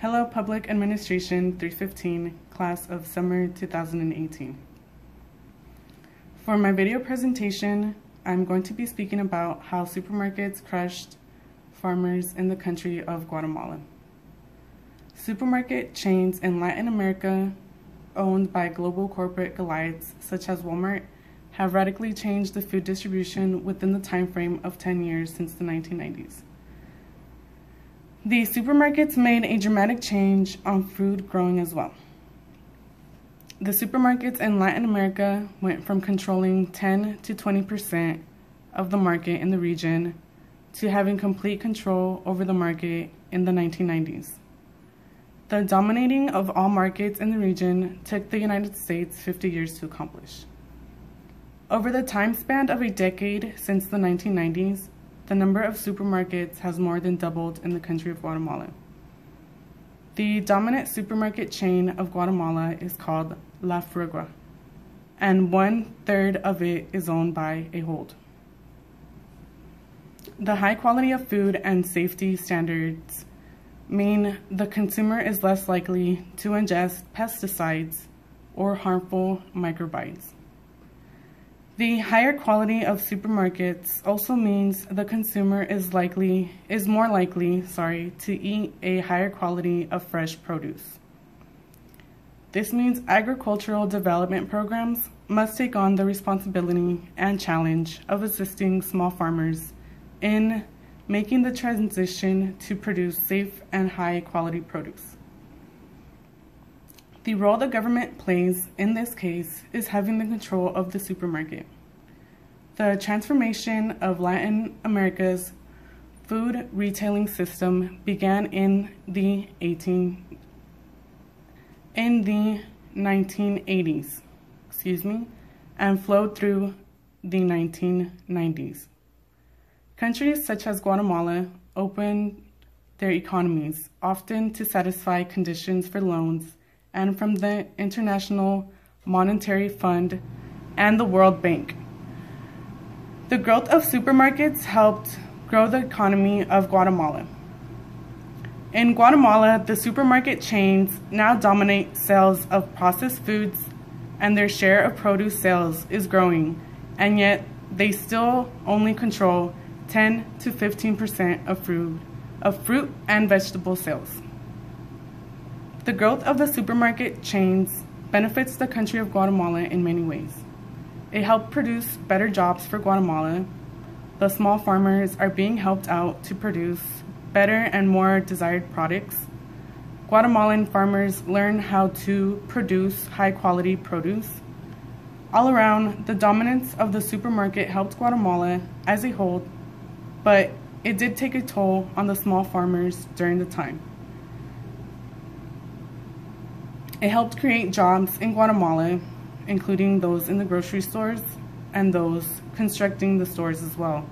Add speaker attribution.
Speaker 1: Hello, Public Administration 315, class of summer 2018. For my video presentation, I'm going to be speaking about how supermarkets crushed farmers in the country of Guatemala. Supermarket chains in Latin America, owned by global corporate Goliaths such as Walmart, have radically changed the food distribution within the time frame of 10 years since the 1990s. The supermarkets made a dramatic change on food growing as well. The supermarkets in Latin America went from controlling 10 to 20% of the market in the region to having complete control over the market in the 1990s. The dominating of all markets in the region took the United States 50 years to accomplish. Over the time span of a decade since the 1990s, the number of supermarkets has more than doubled in the country of Guatemala. The dominant supermarket chain of Guatemala is called La Frugua, and 1/3 of it is owned by Ahold. The high quality of food and safety standards mean the consumer is less likely to ingest pesticides or harmful microbes. The higher quality of supermarkets also means the consumer is more likely to eat a higher quality of fresh produce. This means agricultural development programs must take on the responsibility and challenge of assisting small farmers in making the transition to produce safe and high quality produce. The role the government plays in this case is having the control of the supermarket. The transformation of Latin America's food retailing system began in the 1980s, and flowed through the 1990s. Countries such as Guatemala opened their economies, often to satisfy conditions for loans and from the International Monetary Fund and the World Bank. The growth of supermarkets helped grow the economy of Guatemala. In Guatemala, the supermarket chains now dominate sales of processed foods, and their share of produce sales is growing, and yet they still only control 10 to 15% of fruit and vegetable sales. The growth of the supermarket chains benefits the country of Guatemala in many ways. It helped produce better jobs for Guatemala. The small farmers are being helped out to produce better and more desired products. Guatemalan farmers learn how to produce high-quality produce. All around, the dominance of the supermarket helped Guatemala as a whole, but it did take a toll on the small farmers during the time. It helped create jobs in Guatemala, including those in the grocery stores and those constructing the stores as well.